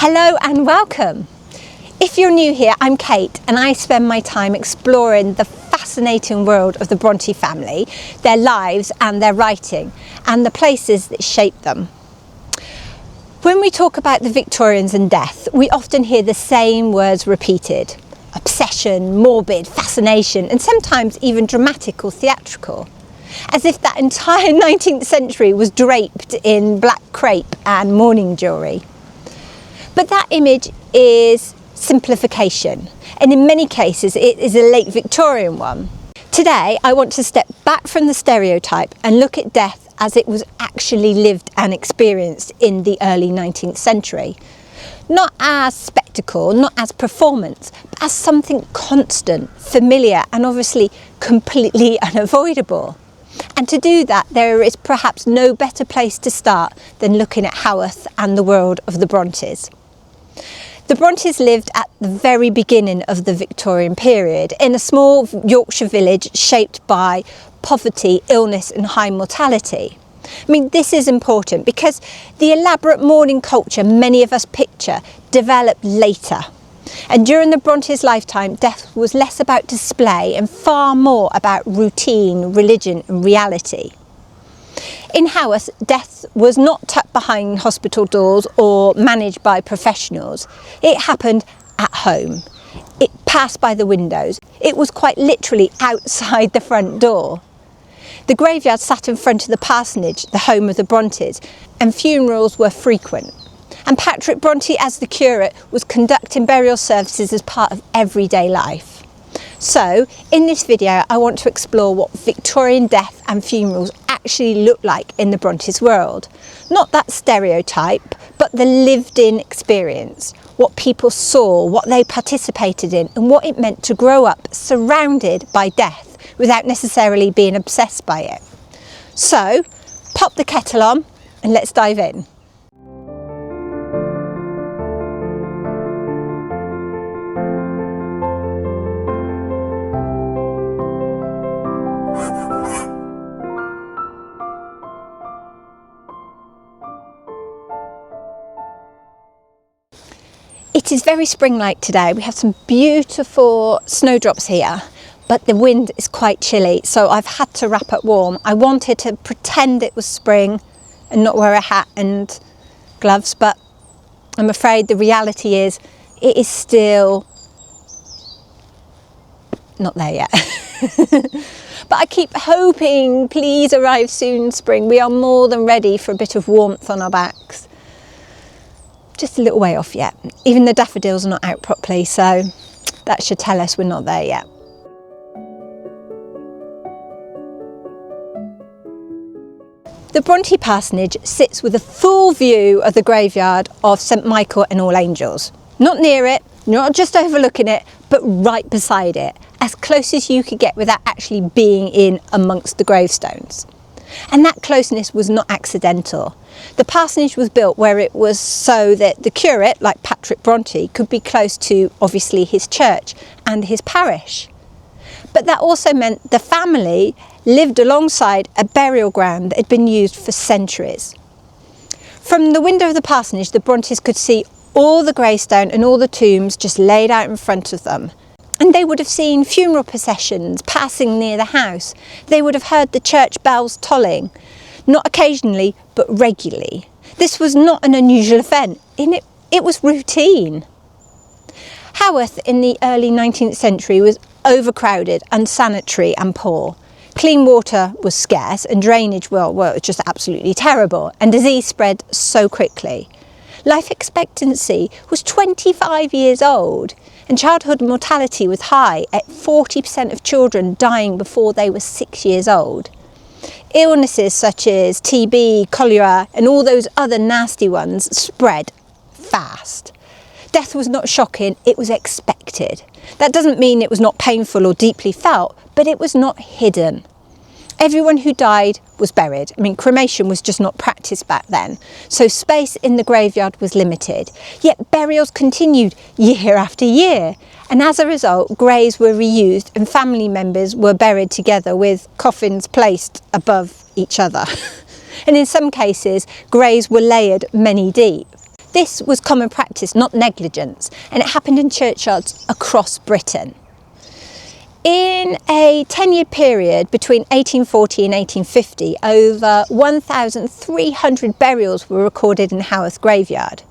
Hello and welcome. If you're new here, I'm Kate and I spend my time exploring the fascinating world of the Bronte family, their lives and their writing, and the places that shaped them. When we talk about the Victorians and death, we often hear the same words repeated: obsession, morbid, fascination, and sometimes even dramatic or theatrical. As if that entire 19th century was draped in black crepe and mourning jewellery. But that image is simplification, and in many cases it is a late Victorian one. Today I want to step back from the stereotype and look at death as it was actually lived and experienced in the early 19th century. Not as spectacle, not as performance, but as something constant, familiar, and obviously completely unavoidable. And to do that, there is perhaps no better place to start than looking at Haworth and the world of the Brontes. The Brontes lived at the very beginning of the Victorian period in a small Yorkshire village shaped by poverty, illness and high mortality. I mean, this is important because the elaborate mourning culture many of us picture developed later. And during the Brontes' lifetime, death was less about display and far more about routine, religion and reality. In Haworth, death was not tucked behind hospital doors or managed by professionals. It happened at home. It passed by the windows. It was quite literally outside the front door. The graveyard sat in front of the parsonage, the home of the Brontes, and funerals were frequent. And Patrick Bronte, as the curate, was conducting burial services as part of everyday life. So, in this video, I want to explore what Victorian death and funerals actually look like in the Brontes world. Not that stereotype, but the lived-in experience, what people saw, what they participated in, and what it meant to grow up surrounded by death without necessarily being obsessed by it. So, pop the kettle on and let's dive in. It is very spring-like today. We have some beautiful snowdrops here, but the wind is quite chilly, so I've had to wrap up warm. I wanted to pretend it was spring and not wear a hat and gloves, but I'm afraid the reality is it is still not there yet. But I keep hoping, please arrive soon, spring. We are more than ready for a bit of warmth on our backs. Just a little way off yet. Even the daffodils are not out properly, so that should tell us we're not there yet. The Bronte parsonage sits with a full view of the graveyard of St Michael and All Angels. Not near it, not just overlooking it, but right beside it, as close as you could get without actually being in amongst the gravestones. And that closeness was not accidental. The parsonage was built where it was so that the curate, like Patrick Bronte, could be close to, obviously, his church and his parish. But that also meant the family lived alongside a burial ground that had been used for centuries. From the window of the parsonage, the Brontes could see all the gravestone and all the tombs just laid out in front of them. And they would have seen funeral processions passing near the house. They would have heard the church bells tolling, not occasionally, but regularly. This was not an unusual event, it was routine. Haworth in the early 19th century was overcrowded, unsanitary and poor. Clean water was scarce and drainage, well, it was just absolutely terrible, and disease spread so quickly. Life expectancy was 25 years old, and childhood mortality was high at 40% of children dying before they were 6 years old. Illnesses such as TB, cholera and all those other nasty ones spread fast. Death was not shocking, it was expected. That doesn't mean it was not painful or deeply felt, but it was not hidden. Everyone who died was buried. I mean, cremation was just not practiced back then, so space in the graveyard was limited. Yet burials continued year after year, and as a result, graves were reused and family members were buried together with coffins placed above each other. And in some cases, graves were layered many deep. This was common practice, not negligence, and it happened in churchyards across Britain. In a 10-year period between 1840 and 1850, over 1,300 burials were recorded in Haworth graveyard.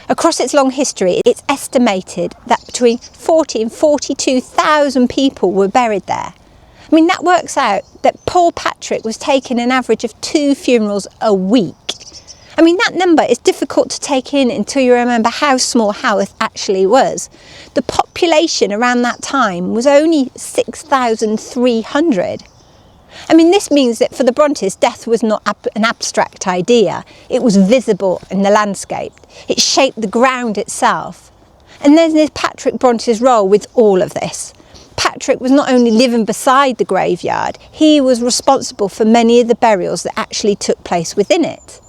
Across its long history, it's estimated that between 40 and 42,000 people were buried there. I mean, that works out that Paul Patrick was taking an average of 2 funerals a week. I mean, that number is difficult to take in until you remember how small Haworth actually was. The population around that time was only 6,300. I mean, this means that for the Brontes, death was not an abstract idea. It was visible in the landscape. It shaped the ground itself. And then there's Patrick Bronte's role with all of this. Patrick was not only living beside the graveyard, he was responsible for many of the burials that actually took place within it.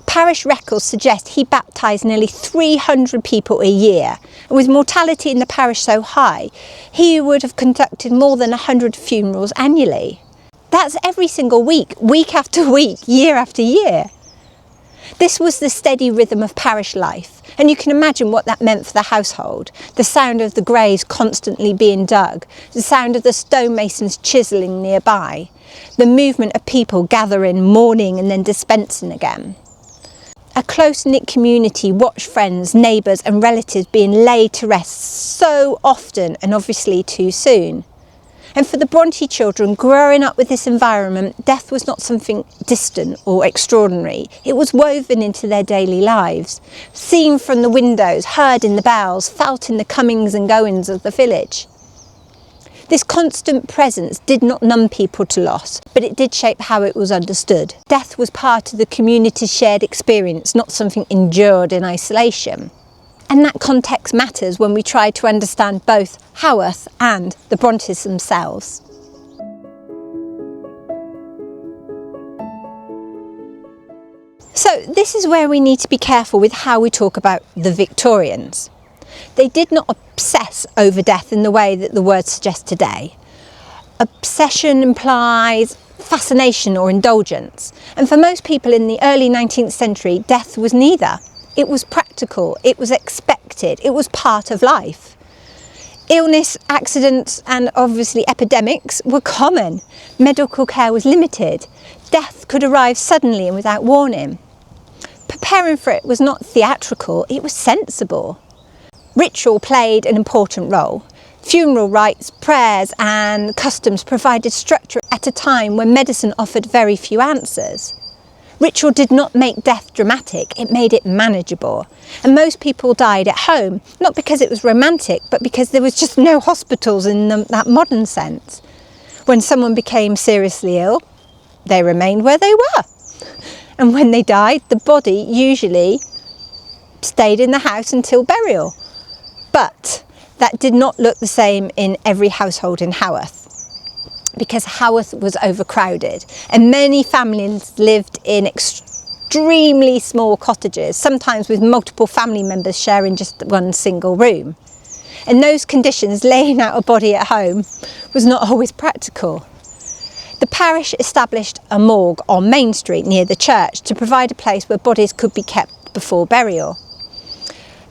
Parish records suggest he baptised nearly 300 people a year, and with mortality in the parish so high, he would have conducted more than 100 funerals annually. That's every single week, week after week, year after year. This was the steady rhythm of parish life, and you can imagine what that meant for the household. The sound of the graves constantly being dug, the sound of the stonemasons chiselling nearby, the movement of people gathering, mourning and then dispensing again. A close-knit community watched friends, neighbours and relatives being laid to rest so often and obviously too soon. And for the Bronte children growing up with this environment, death was not something distant or extraordinary. It was woven into their daily lives, seen from the windows, heard in the bells, felt in the comings and goings of the village. This constant presence did not numb people to loss, but it did shape how it was understood. Death was part of the community's shared experience, not something endured in isolation. And that context matters when we try to understand both Haworth and the Brontes themselves. So this is where we need to be careful with how we talk about the Victorians. They did not obsess over death in the way that the word suggests today. Obsession implies fascination or indulgence, and for most people in the early 19th century, death was neither. It was practical, it was expected, it was part of life. Illness, accidents and obviously epidemics were common. Medical care was limited. Death could arrive suddenly and without warning. Preparing for it was not theatrical, it was sensible. Ritual played an important role. Funeral rites, prayers and customs provided structure at a time when medicine offered very few answers. Ritual did not make death dramatic, it made it manageable. And most people died at home, not because it was romantic, but because there was just no hospitals in that modern sense. When someone became seriously ill, they remained where they were. And when they died, the body usually stayed in the house until burial. But that did not look the same in every household in Haworth, because Haworth was overcrowded and many families lived in extremely small cottages, sometimes with multiple family members sharing just one single room. In those conditions, laying out a body at home was not always practical. The parish established a morgue on Main Street near the church to provide a place where bodies could be kept before burial.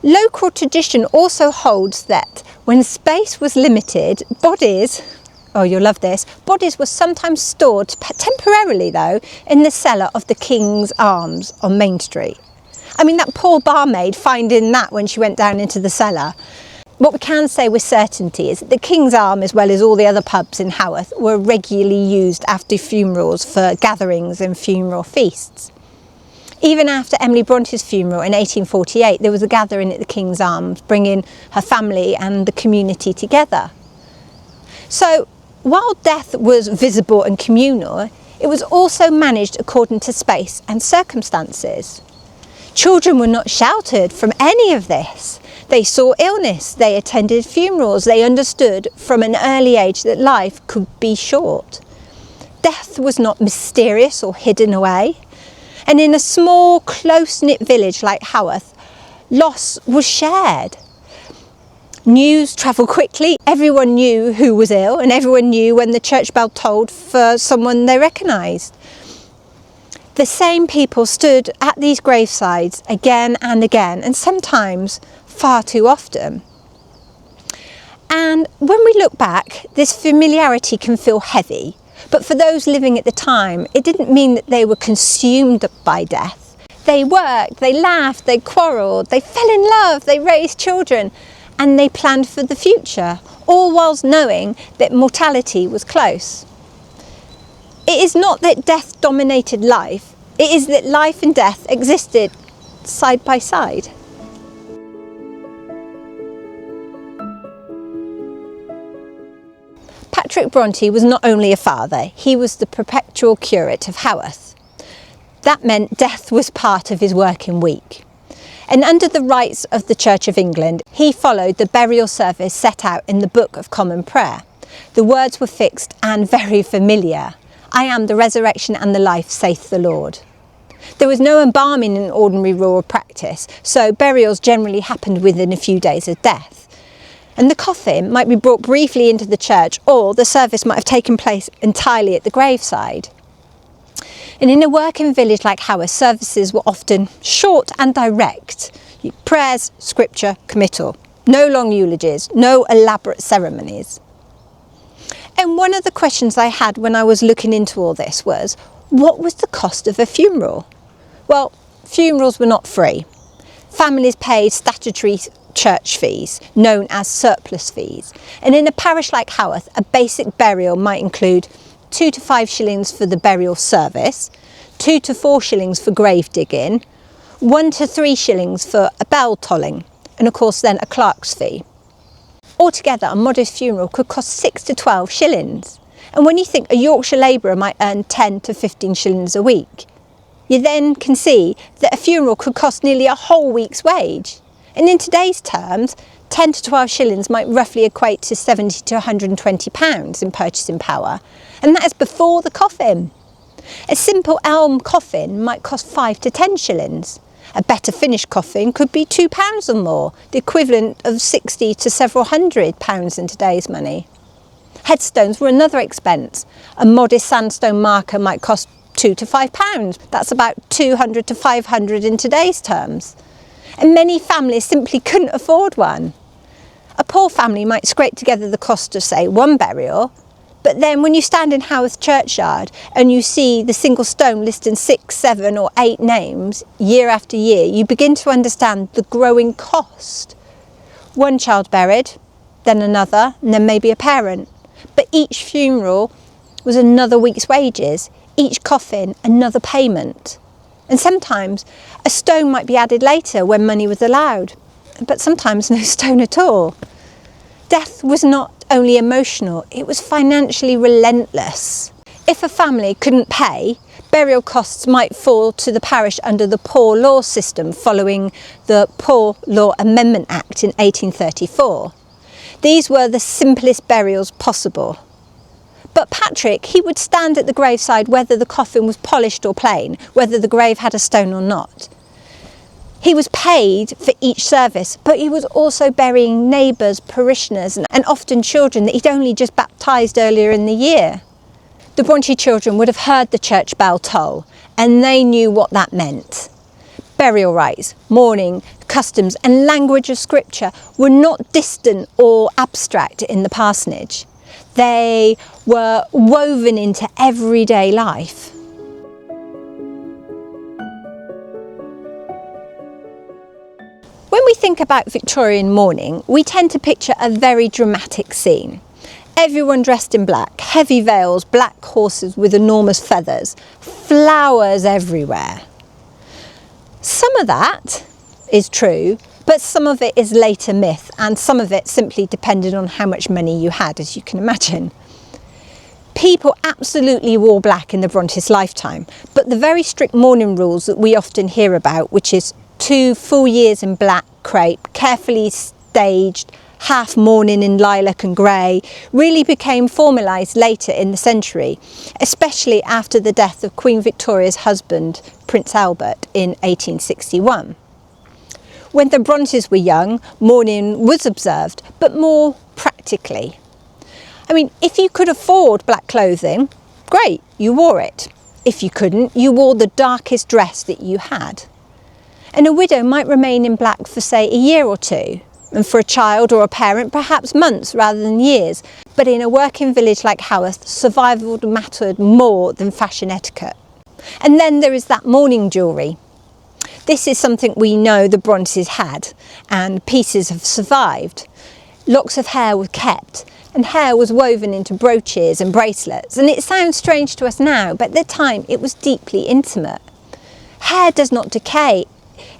Local tradition also holds that when space was limited, bodies, oh you'll love this, bodies were sometimes stored temporarily though in the cellar of the King's Arms on Main Street. I mean, that poor barmaid finding that when she went down into the cellar. What we can say with certainty is that the King's Arm, as well as all the other pubs in Haworth, were regularly used after funerals for gatherings and funeral feasts. Even after Emily Bronte's funeral in 1848, there was a gathering at the King's Arms, bringing her family and the community together. So, while death was visible and communal, it was also managed according to space and circumstances. Children were not sheltered from any of this. They saw illness, they attended funerals, they understood from an early age that life could be short. Death was not mysterious or hidden away. And in a small, close-knit village like Haworth, loss was shared. News travelled quickly, everyone knew who was ill, and everyone knew when the church bell tolled for someone they recognised. The same people stood at these gravesides again and again, and sometimes far too often. And when we look back, this familiarity can feel heavy, but for those living at the time, it didn't mean that they were consumed by death. They worked, they laughed, they quarrelled, they fell in love, they raised children, and they planned for the future, all whilst knowing that mortality was close. It is not that death dominated life, it is that life and death existed side by side. Patrick Bronte was not only a father, he was the perpetual curate of Haworth. That meant death was part of his working week. And under the rites of the Church of England, he followed the burial service set out in the Book of Common Prayer. The words were fixed and very familiar. I am the resurrection and the life, saith the Lord. There was no embalming in ordinary rural practice, so burials generally happened within a few days of death. And the coffin might be brought briefly into the church, or the service might have taken place entirely at the graveside. And in a working village like Haworth, services were often short and direct. Prayers, scripture, committal. No long eulogies, no elaborate ceremonies. And one of the questions I had when I was looking into all this was, what was the cost of a funeral? Well, funerals were not free. Families paid statutory church fees, known as surplice fees. And in a parish like Haworth, a basic burial might include 2 to 5 shillings for the burial service, 2 to 4 shillings for grave digging, 1 to 3 shillings for a bell tolling, and of course then a clerk's fee. Altogether, a modest funeral could cost 6 to 12 shillings. And when you think a Yorkshire labourer might earn 10 to 15 shillings a week, you then can see that a funeral could cost nearly a whole week's wage. And in today's terms, 10 to 12 shillings might roughly equate to 70 to 120 pounds in purchasing power. And that is before the coffin. A simple elm coffin might cost 5 to 10 shillings. A better finished coffin could be £2 or more, the equivalent of 60 to several £100 in today's money. Headstones were another expense. A modest sandstone marker might cost £2 to £5. That's about 200 to 500 in today's terms. And many families simply couldn't afford one. A poor family might scrape together the cost of, say, one burial, but then when you stand in Haworth churchyard and you see the single stone listing 6, 7 or 8 names year after year, you begin to understand the growing cost. One child buried, then another, and then maybe a parent. But each funeral was another week's wages, each coffin another payment. And sometimes a stone might be added later when money was allowed, but sometimes no stone at all. Death was not only emotional, it was financially relentless. If a family couldn't pay, burial costs might fall to the parish under the Poor Law system following the Poor Law Amendment Act in 1834. These were the simplest burials possible. But Patrick, he would stand at the graveside whether the coffin was polished or plain, whether the grave had a stone or not. He was paid for each service, but he was also burying neighbours, parishioners and often children that he'd only just baptised earlier in the year. The Bronte children would have heard the church bell toll, and they knew what that meant. Burial rites, mourning, customs and language of scripture were not distant or abstract in the parsonage. They were woven into everyday life. When we think about Victorian mourning, we tend to picture a very dramatic scene. Everyone dressed in black, heavy veils, black horses with enormous feathers, flowers everywhere. Some of that is true, but some of it is later myth, and some of it simply depended on how much money you had, as you can imagine. People absolutely wore black in the Brontes' lifetime, but the very strict mourning rules that we often hear about, which is 2 full years in black crape, carefully staged, half mourning in lilac and grey, really became formalised later in the century, especially after the death of Queen Victoria's husband, Prince Albert, in 1861. When the Brontes were young, mourning was observed, but more practically. I mean, if you could afford black clothing, great, you wore it. if you couldn't, you wore the darkest dress that you had. And a widow might remain in black for, say, a year or two, and for a child or a parent, perhaps months rather than years. But in a working village like Haworth, survival mattered more than fashion etiquette. And then there is that mourning jewellery. This is something we know the Brontës had, and pieces have survived. Locks of hair were kept, and hair was woven into brooches and bracelets. And it sounds strange to us now, but at the time it was deeply intimate. Hair does not decay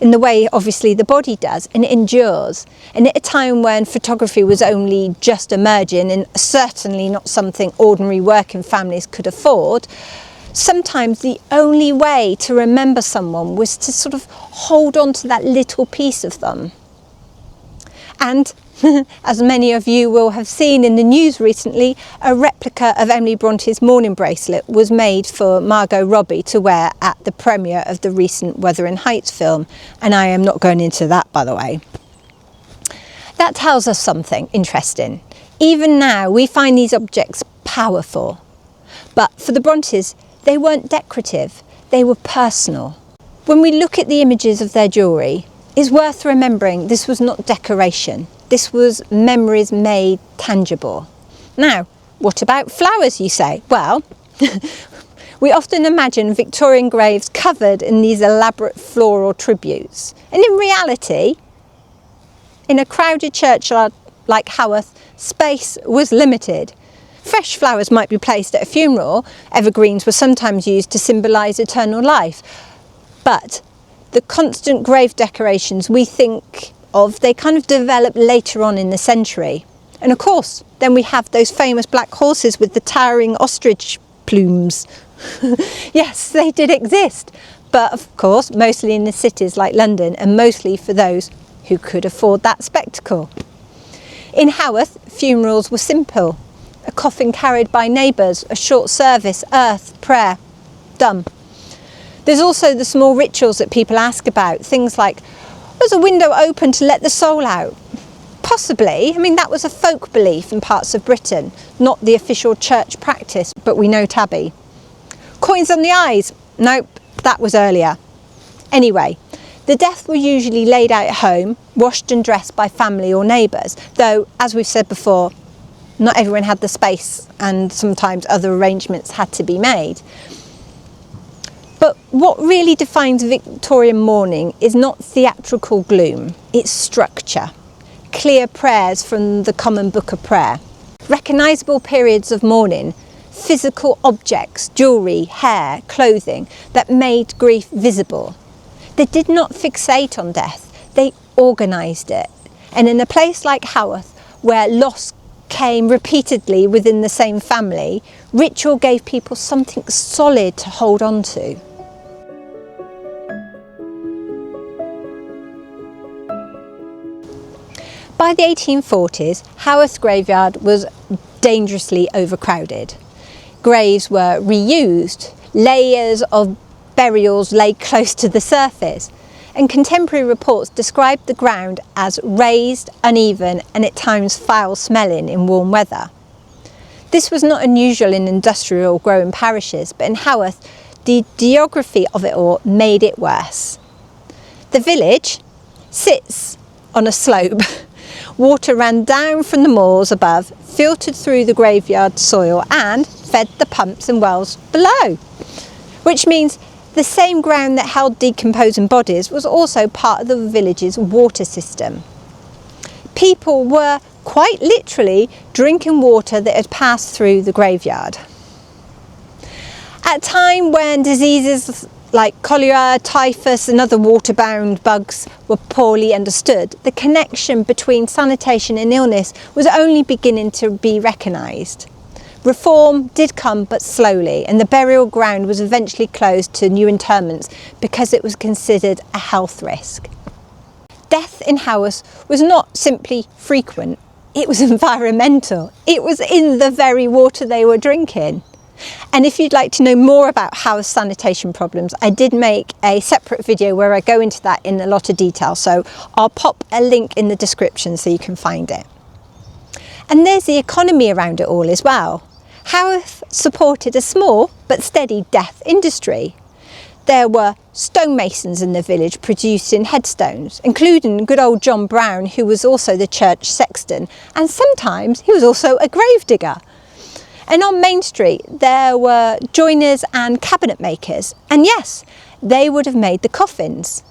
in the way obviously the body does, and it endures. And at a time when photography was only just emerging and certainly not something ordinary working families could afford, sometimes the only way to remember someone was to sort of hold on to that little piece of them. And as many of you will have seen in the news recently, a replica of Emily Bronte's mourning bracelet was made for Margot Robbie to wear at the premiere of the recent Wuthering Heights film, and I am not going into that, by the way. That tells us something interesting. Even now we find these objects powerful, but for the Brontës, they weren't decorative, they were personal. When we look at the images of their jewellery, it's worth remembering this was not decoration. This was memories made tangible. Now, what about flowers, you say? Well, we often imagine Victorian graves covered in these elaborate floral tributes. And in reality, in a crowded churchyard like Haworth, space was limited. Fresh flowers might be placed at a funeral. Evergreens were sometimes used to symbolise eternal life. But the constant grave decorations we think of, they kind of developed later on in the century. And of course, then we have those famous black horses with the towering ostrich plumes. Yes, they did exist. But of course, mostly in the cities like London, and mostly for those who could afford that spectacle. In Haworth, funerals were simple. A coffin carried by neighbours, a short service, earth, prayer, done. There's also the small rituals that people ask about, things like, was a window open to let the soul out? Possibly. I mean, that was a folk belief in parts of Britain, not the official church practice, but we know tabby. Coins on the eyes? Nope, that was earlier. Anyway, the death were usually laid out at home, washed and dressed by family or neighbours, though, as we've said before, not everyone had the space and sometimes other arrangements had to be made. But what really defines Victorian mourning is not theatrical gloom, it's structure. Clear prayers from the common book of prayer. Recognisable periods of mourning, physical objects, jewellery, hair, clothing that made grief visible. They did not fixate on death, they organised it. And in a place like Haworth, where loss came repeatedly within the same family, ritual gave people something solid to hold on to. By the 1840s, Haworth graveyard was dangerously overcrowded. Graves were reused, layers of burials lay close to the surface, and contemporary reports described the ground as raised, uneven and at times foul-smelling in warm weather. This was not unusual in industrial growing parishes, but in Haworth, the geography of it all made it worse. The village sits on a slope. Water ran down from the moors above, filtered through the graveyard soil and fed the pumps and wells below, which means the same ground that held decomposing bodies was also part of the village's water system. People were quite literally drinking water that had passed through the graveyard. At a time when diseases like cholera, typhus and other waterbound bugs were poorly understood, the connection between sanitation and illness was only beginning to be recognised. Reform did come but slowly, and the burial ground was eventually closed to new interments because it was considered a health risk. Death in Haworth was not simply frequent, it was environmental. It was in the very water they were drinking. And if you'd like to know more about Haworth sanitation problems, I did make a separate video where I go into that in a lot of detail, so I'll pop a link in the description so you can find it. And there's the economy around it all as well. Haworth supported a small but steady death industry. There were stonemasons in the village producing headstones, including good old John Brown, who was also the church sexton, and sometimes he was also a gravedigger. And on Main Street there were joiners and cabinet makers, and yes, they would have made the coffins.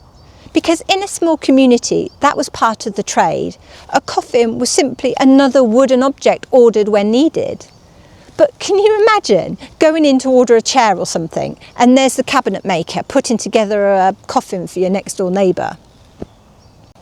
Because in a small community, that was part of the trade. A coffin was simply another wooden object ordered when needed. But can you imagine going in to order a chair or something, and there's the cabinet maker putting together a coffin for your next door neighbour?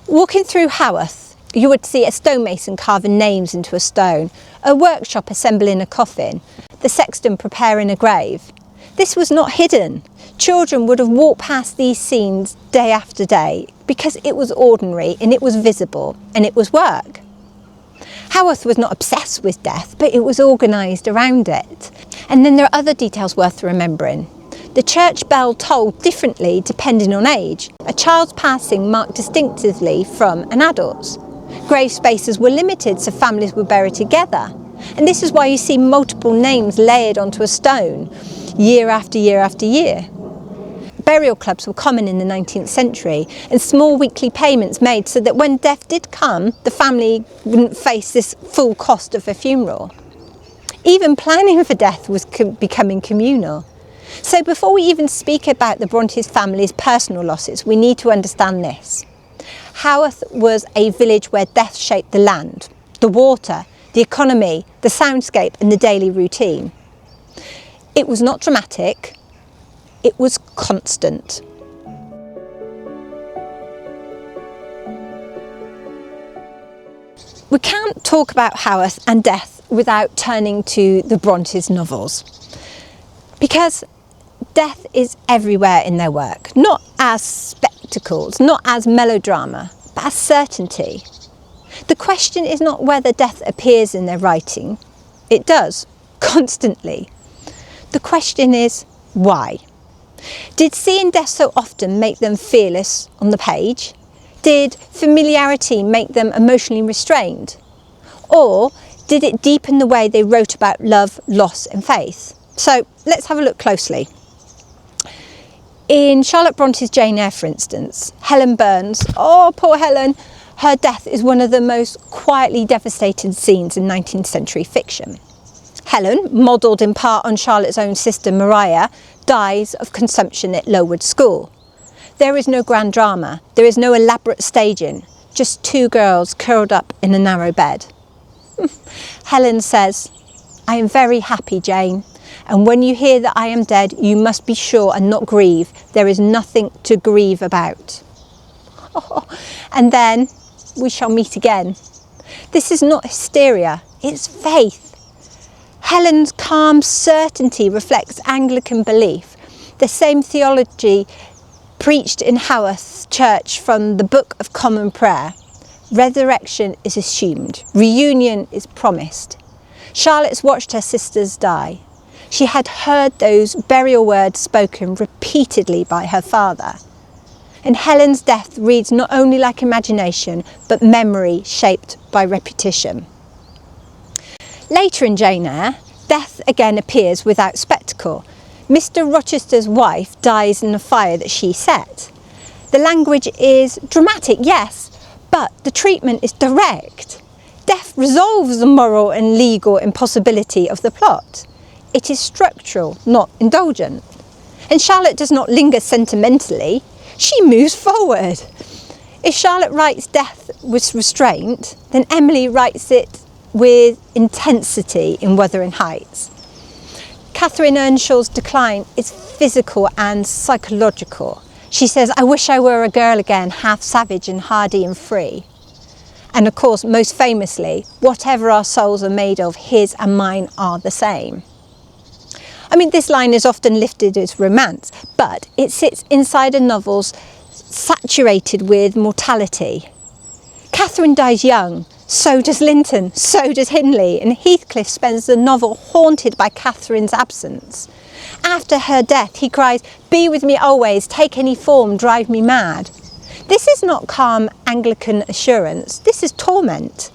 Walking through Haworth, you would see a stonemason carving names into a stone, a workshop assembling a coffin, the sexton preparing a grave. This was not hidden. Children would have walked past these scenes day after day because it was ordinary and it was visible and it was work. Haworth was not obsessed with death, but it was organised around it. And then there are other details worth remembering. The church bell tolled differently depending on age. A child's passing marked distinctively from an adult's. Grave spaces were limited, so families were buried together. And this is why you see multiple names layered onto a stone year after year after year. Burial clubs were common in the 19th century, and small weekly payments made so that when death did come, the family wouldn't face this full cost of a funeral. Even planning for death was becoming communal. So before we even speak about the Brontes family's personal losses, we need to understand this. Haworth was a village where death shaped the land, the water, the economy, the soundscape and the daily routine. It was not dramatic, it was constant. We can't talk about Haworth and death without turning to the Brontes novels, because death is everywhere in their work, not as spectacles, not as melodrama, but as certainty. The question is not whether death appears in their writing. It does, constantly. The question is why? Did seeing death so often make them fearless on the page? Did familiarity make them emotionally restrained? Or did it deepen the way they wrote about love, loss and faith? So let's have a look closely. In Charlotte Bronte's Jane Eyre, for instance, Helen Burns, oh poor Helen, her death is one of the most quietly devastating scenes in 19th century fiction. Helen, modelled in part on Charlotte's own sister Maria, dies of consumption at Lowood School. There is no grand drama, there is no elaborate staging, just two girls curled up in a narrow bed. Helen says, "I am very happy, Jane, and when you hear that I am dead, you must be sure and not grieve. There is nothing to grieve about." Oh, and then we shall meet again. This is not hysteria, it's faith. Helen's calm certainty reflects Anglican belief, the same theology preached in Haworth Church from the Book of Common Prayer. Resurrection is assumed, reunion is promised. Charlotte's watched her sisters die. She had heard those burial words spoken repeatedly by her father. And Helen's death reads not only like imagination, but memory shaped by repetition. Later in Jane Eyre, death again appears without spectacle. Mr. Rochester's wife dies in a fire that she set. The language is dramatic, yes, but the treatment is direct. Death resolves the moral and legal impossibility of the plot. It is structural, not indulgent. And Charlotte does not linger sentimentally, she moves forward. If Charlotte writes death with restraint, then Emily writes it with intensity in Wuthering Heights. Catherine Earnshaw's decline is physical and psychological. She says, "I wish I were a girl again, half savage and hardy and free." And of course, most famously, "Whatever our souls are made of, his and mine are the same." I mean, this line is often lifted as romance, but it sits inside a novel saturated with mortality. Catherine dies young, so does Linton, so does Hindley, and Heathcliff spends the novel haunted by Catherine's absence. After her death, he cries, "Be with me always, take any form, drive me mad." This is not calm Anglican assurance, this is torment.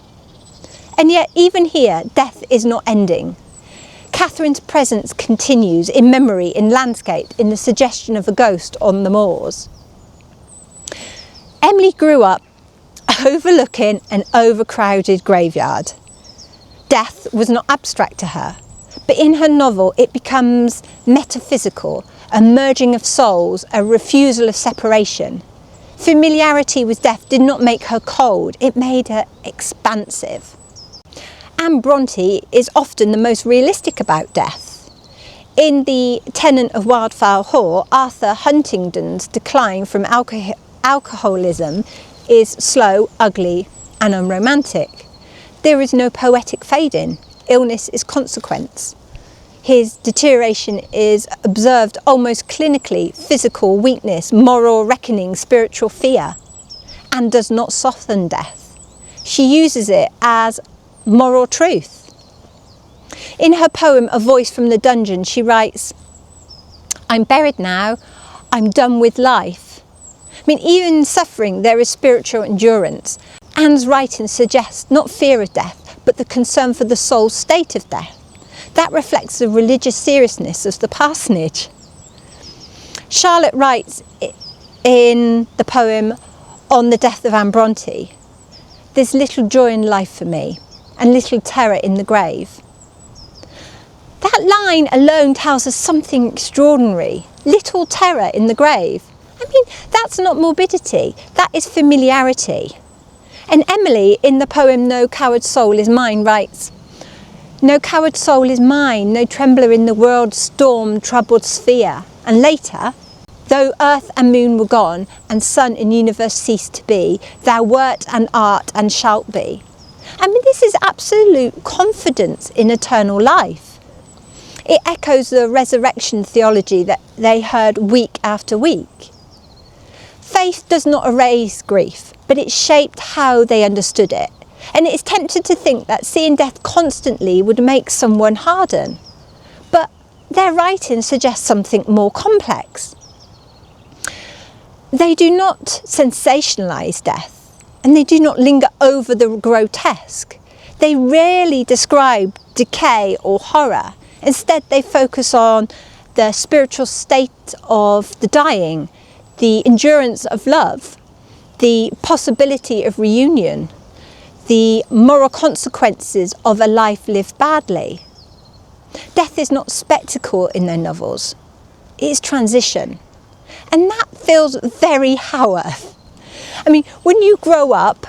And yet, even here, death is not ending. Catherine's presence continues in memory, in landscape, in the suggestion of a ghost on the moors. Emily grew up overlooking an overcrowded graveyard. Death was not abstract to her, but in her novel it becomes metaphysical, a merging of souls, a refusal of separation. Familiarity with death did not make her cold, it made her expansive. Anne Brontë is often the most realistic about death. In the Tenant of Wildfell Hall, Arthur Huntingdon's decline from alcoholism is slow, ugly and unromantic. There is no poetic fading. Illness is consequence. His deterioration is observed almost clinically, physical weakness, moral reckoning, spiritual fear, and does not soften death. She uses it as moral truth. In her poem, A Voice from the Dungeon, she writes, "I'm buried now, I'm done with life." I mean, even in suffering, there is spiritual endurance. Anne's writing suggests not fear of death, but the concern for the soul's state of death. That reflects the religious seriousness of the parsonage. Charlotte writes in the poem On the Death of Anne Brontë, "There's little joy in life for me, and little terror in the grave." That line alone tells us something extraordinary. Little terror in the grave. I mean, that's not morbidity, that is familiarity. And Emily, in the poem No Coward Soul is Mine, writes, "No coward soul is mine, no trembler in the world's storm-troubled sphere." And later, "Though earth and moon were gone, and sun and universe ceased to be, thou wert and art and shalt be." I mean, this is absolute confidence in eternal life. It echoes the resurrection theology that they heard week after week. Faith does not erase grief, but it shaped how they understood it. And it is tempted to think that seeing death constantly would make someone harden. But their writing suggests something more complex. They do not sensationalise death, and they do not linger over the grotesque. They rarely describe decay or horror. Instead, they focus on the spiritual state of the dying, the endurance of love, the possibility of reunion, the moral consequences of a life lived badly. Death is not spectacle in their novels, it is transition. And that feels very Haworth. I mean, when you grow up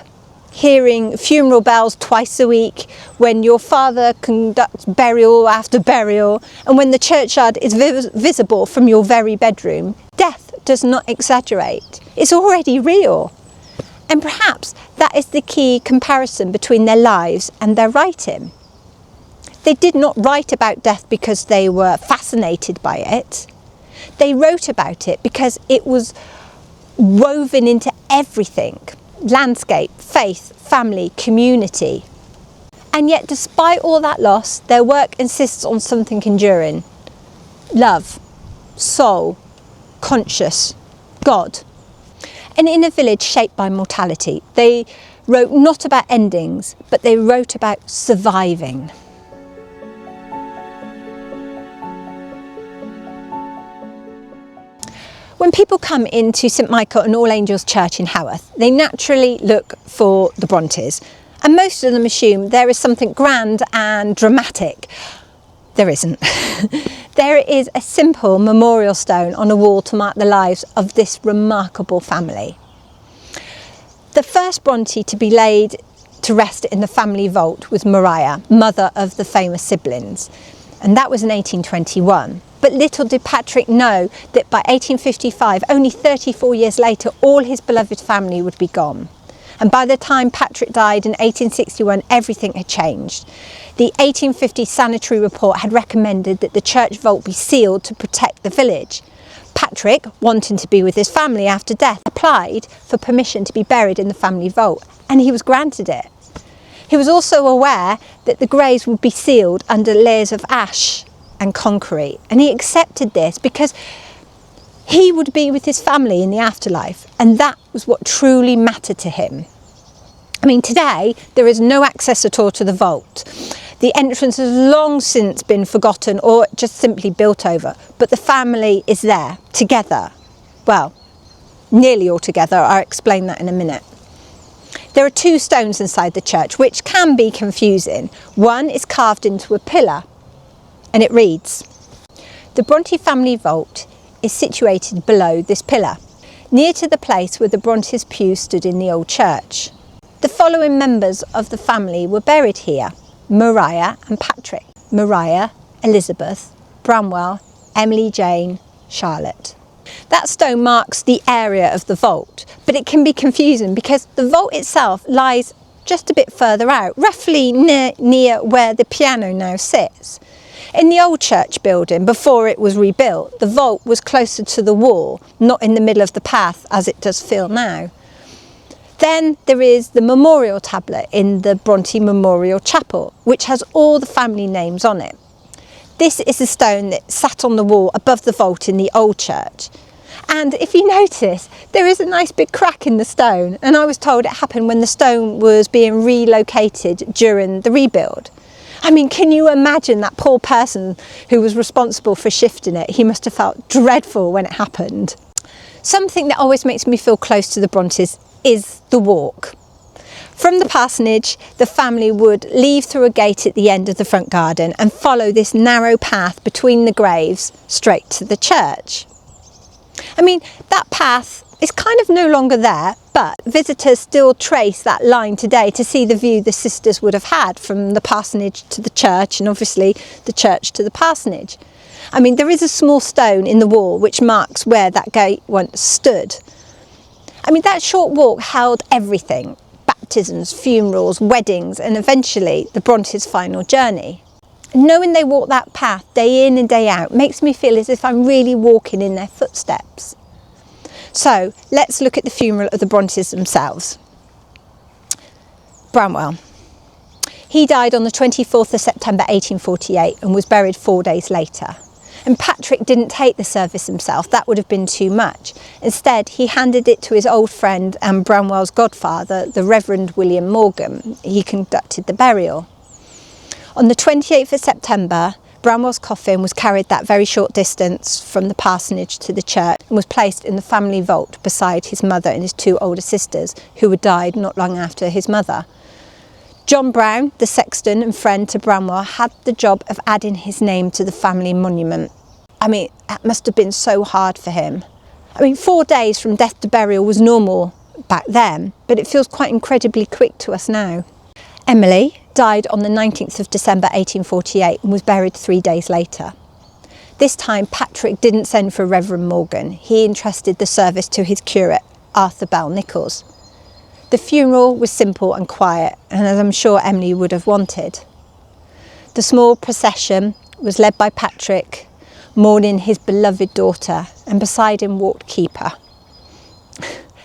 hearing funeral bells twice a week, when your father conducts burial after burial, and when the churchyard is visible from your very bedroom, death does not exaggerate. It's already real. And perhaps that is the key comparison between their lives and their writing. They did not write about death because they were fascinated by it. They wrote about it because it was woven into everything: landscape, faith, family, community. And yet, despite all that loss, their work insists on something enduring: love, soul, conscious, God. And in a village shaped by mortality, they wrote not about endings, but they wrote about surviving. When people come into St Michael and All Angels Church in Haworth, they naturally look for the Brontes, and most of them assume there is something grand and dramatic. There isn't. There is a simple memorial stone on a wall to mark the lives of this remarkable family. The first Bronte to be laid to rest in the family vault was Maria, mother of the famous siblings, and that was in 1821. But little did Patrick know that by 1855, only 34 years later, all his beloved family would be gone. And by the time Patrick died in 1861, everything had changed. The 1850 sanitary report had recommended that the church vault be sealed to protect the village. Patrick, wanting to be with his family after death, applied for permission to be buried in the family vault, and he was granted it. He was also aware that the graves would be sealed under layers of ash and concrete, and he accepted this because he would be with his family in the afterlife, and that was what truly mattered to him. I mean, today there is no access at all to the vault. The entrance has long since been forgotten or just simply built over, but the family is there, together. Well, nearly all together. I'll explain that in a minute. There are 2 stones inside the church, which can be confusing. One is carved into a pillar, and it reads, "The Bronte family vault is situated below this pillar, near to the place where the Brontes' pew stood in the old church. The following members of the family were buried here: Maria and Patrick, Maria, Elizabeth, Branwell, Emily, Jane, Charlotte." That stone marks the area of the vault, but it can be confusing because the vault itself lies just a bit further out, roughly near where the piano now sits. In the old church building, before it was rebuilt, the vault was closer to the wall, not in the middle of the path as it does feel now. Then there is the memorial tablet in the Bronte Memorial Chapel, which has all the family names on it. This is the stone that sat on the wall above the vault in the old church. And if you notice, there is a nice big crack in the stone, and I was told it happened when the stone was being relocated during the rebuild. I mean, can you imagine that poor person who was responsible for shifting it? He must have felt dreadful when it happened. Something that always makes me feel close to the Brontes is the walk. From the parsonage, the family would leave through a gate at the end of the front garden and follow this narrow path between the graves straight to the church. I mean, that path is kind of no longer there, but visitors still trace that line today to see the view the sisters would have had from the parsonage to the church, and obviously the church to the parsonage. I mean, there is a small stone in the wall which marks where that gate once stood. I mean, that short walk held everything: baptisms, funerals, weddings, and eventually the Brontes' final journey. Knowing they walk that path day in and day out makes me feel as if I'm really walking in their footsteps. So let's look at the funeral of the Brontes themselves. Branwell. He died on the 24th of September 1848 and was buried 4 days later. And Patrick didn't take the service himself, that would have been too much. Instead, he handed it to his old friend and Branwell's godfather, the Reverend William Morgan. He conducted the burial. On the 28th of September, Branwell's coffin was carried that very short distance from the parsonage to the church and was placed in the family vault beside his mother and his 2 older sisters, who had died not long after his mother. John Brown, the sexton and friend to Branwell, had the job of adding his name to the family monument. I mean, that must have been so hard for him. I mean, 4 days from death to burial was normal back then, but it feels quite incredibly quick to us now. Emily died on the 19th of December 1848 and was buried 3 days later. This time, Patrick didn't send for Reverend Morgan. He entrusted the service to his curate, Arthur Bell Nichols. The funeral was simple and quiet, and as I'm sure Emily would have wanted. The small procession was led by Patrick, mourning his beloved daughter, and beside him walked Keeper,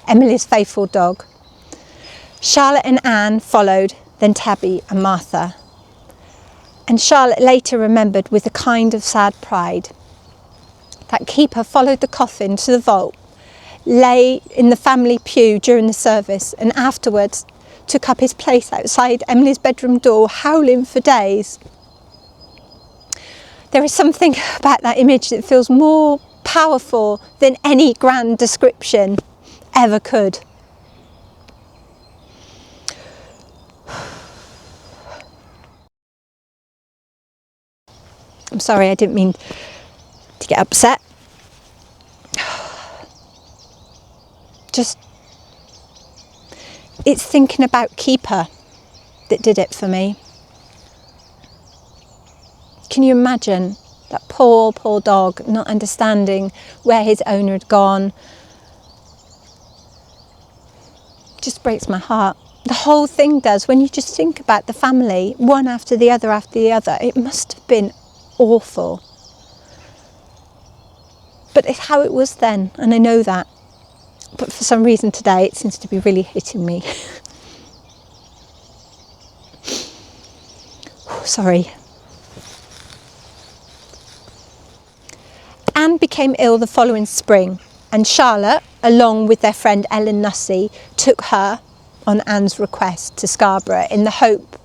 Emily's faithful dog. Charlotte and Anne followed, then Tabby and Martha. And Charlotte later remembered with a kind of sad pride that Keeper followed the coffin to the vault, lay in the family pew during the service, and afterwards took up his place outside Emily's bedroom door, howling for days. There is something about that image that feels more powerful than any grand description ever could. I'm sorry, I didn't mean to get upset. It's thinking about Keeper that did it for me. Can you imagine that poor dog not understanding where his owner had gone? It just breaks my heart. The whole thing does, when you just think about the family, one after the other. It must have been awful. But it's how it was then, and I know that. But for some reason today it seems to be really hitting me. Sorry. Anne became ill the following spring, and Charlotte, along with their friend Ellen Nussey, took her, on Anne's request, to Scarborough in the hope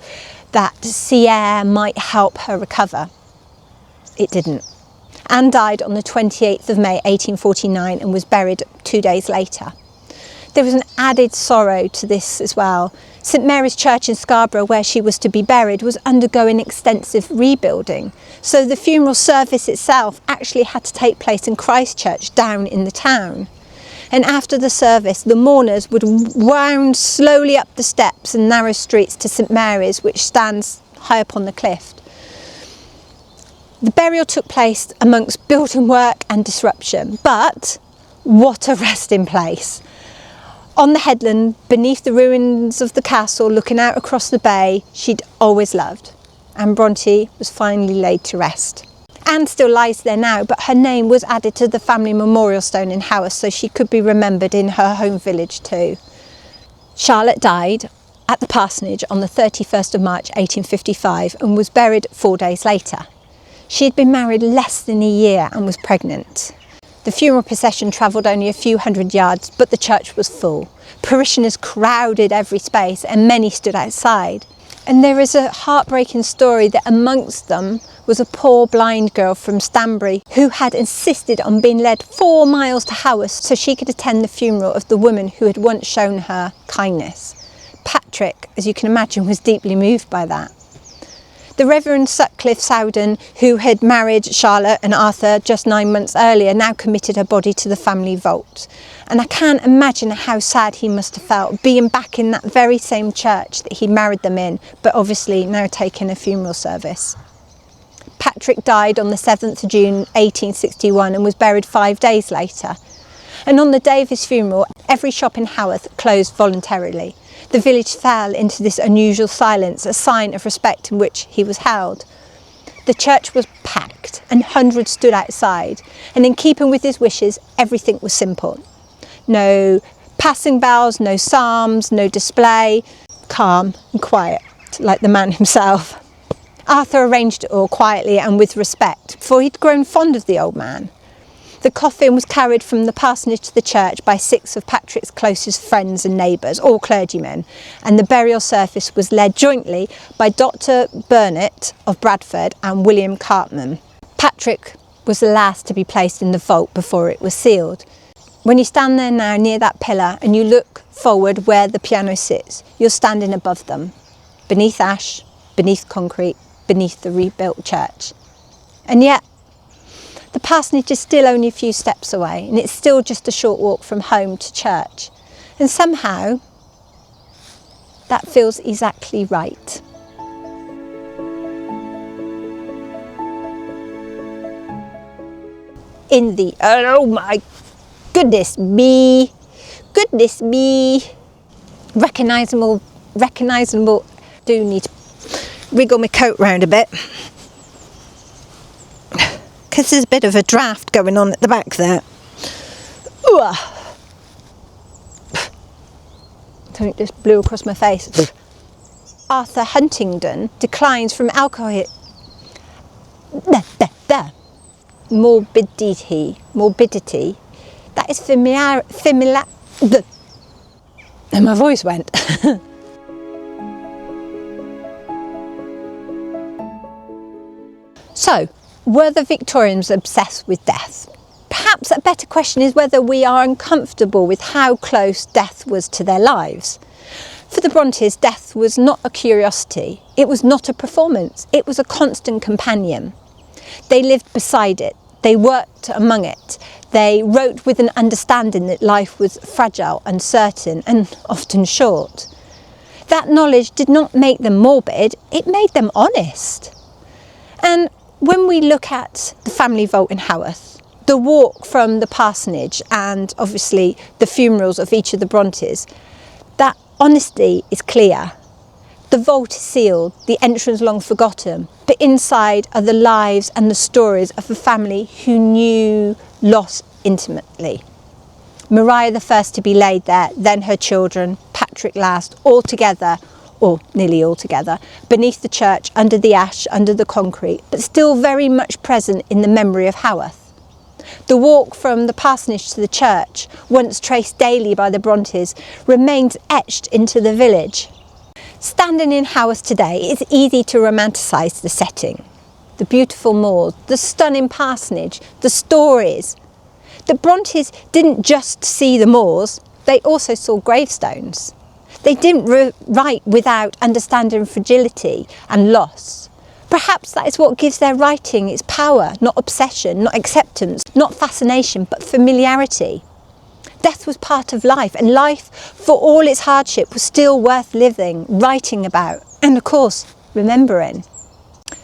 that sea air might help her recover. It didn't. Anne died on the 28th of May 1849 and was buried 2 days later. There was an added sorrow to this as well. St Mary's Church in Scarborough, where she was to be buried, was undergoing extensive rebuilding. So the funeral service itself actually had to take place in Christchurch down in the town. And after the service, the mourners would wound slowly up the steps and narrow streets to St Mary's, which stands high up on the cliff. The burial took place amongst building work and disruption, but what a resting place. On the headland, beneath the ruins of the castle, looking out across the bay, she'd always loved. Anne Brontë was finally laid to rest. Anne still lies there now, but her name was added to the family memorial stone in Haworth, so she could be remembered in her home village too. Charlotte died at the parsonage on the 31st of March 1855 and was buried 4 days later. She had been married less than a year and was pregnant. The funeral procession travelled only a few hundred yards, but the church was full. Parishioners crowded every space and many stood outside. And there is a heartbreaking story that amongst them was a poor blind girl from Stanbury who had insisted on being led 4 miles to Haworth so she could attend the funeral of the woman who had once shown her kindness. Patrick, as you can imagine, was deeply moved by that. The Reverend Sutcliffe Sowden, who had married Charlotte and Arthur just 9 months earlier, now committed her body to the family vault. And I can't imagine how sad he must have felt being back in that very same church that he married them in, but obviously now taking a funeral service. Patrick died on the 7th of June 1861 and was buried 5 days later. And on the day of his funeral, every shop in Haworth closed voluntarily. The village fell into this unusual silence, a sign of respect in which he was held. The church was packed and hundreds stood outside, and in keeping with his wishes, everything was simple. No passing bells, no psalms, no display, calm and quiet, like the man himself. Arthur arranged it all quietly and with respect, for he'd grown fond of the old man. The coffin was carried from the parsonage to the church by 6 of Patrick's closest friends and neighbours, all clergymen, and the burial service was led jointly by Dr. Burnet of Bradford and William Cartman. Patrick was the last to be placed in the vault before it was sealed. When you stand there now near that pillar and you look forward where the piano sits, you're standing above them, beneath ash, beneath concrete, beneath the rebuilt church. And yet, the parsonage is still only a few steps away, and it's still just a short walk from home to church. And somehow, that feels exactly right. In the, oh my goodness me, recognisable, do need to wriggle my coat round a bit. Because there's a bit of a draft going on at the back there. Ooh. Something just blew across my face. Arthur Huntingdon declines from alcohol. Morbidity. That is familiar. And my voice went. So, were the Victorians obsessed with death? Perhaps a better question is whether we are uncomfortable with how close death was to their lives. For the Brontes, death was not a curiosity, it was not a performance, it was a constant companion. They lived beside it, they worked among it, they wrote with an understanding that life was fragile, uncertain and often short. That knowledge did not make them morbid, it made them honest. And when we look at the family vault in Haworth, the walk from the parsonage and obviously the funerals of each of the Brontes, that honesty is clear. The vault is sealed, the entrance long forgotten, but inside are the lives and the stories of a family who knew loss intimately. Maria the first to be laid there, then her children, Patrick last, all together, or nearly all together, beneath the church, under the ash, under the concrete, but still very much present in the memory of Haworth. The walk from the parsonage to the church, once traced daily by the Brontes, remains etched into the village. Standing in Haworth today, it's easy to romanticise the setting. The beautiful moors, the stunning parsonage, the stories. The Brontes didn't just see the moors, they also saw gravestones. They didn't write without understanding fragility and loss. Perhaps that is what gives their writing its power, not obsession, not acceptance, not fascination, but familiarity. Death was part of life, and life, for all its hardship, was still worth living, writing about, and of course, remembering.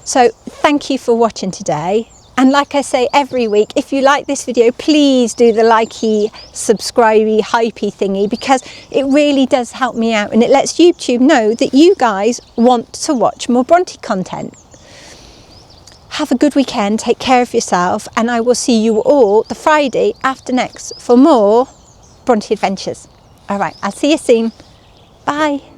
So thank you for watching today. And like I say every week, if you like this video, please do the likey, subscribey, hypey thingy, because it really does help me out and it lets YouTube know that you guys want to watch more Bronte content. Have a good weekend, take care of yourself, and I will see you all the Friday after next for more Bronte adventures. All right, I'll see you soon. Bye.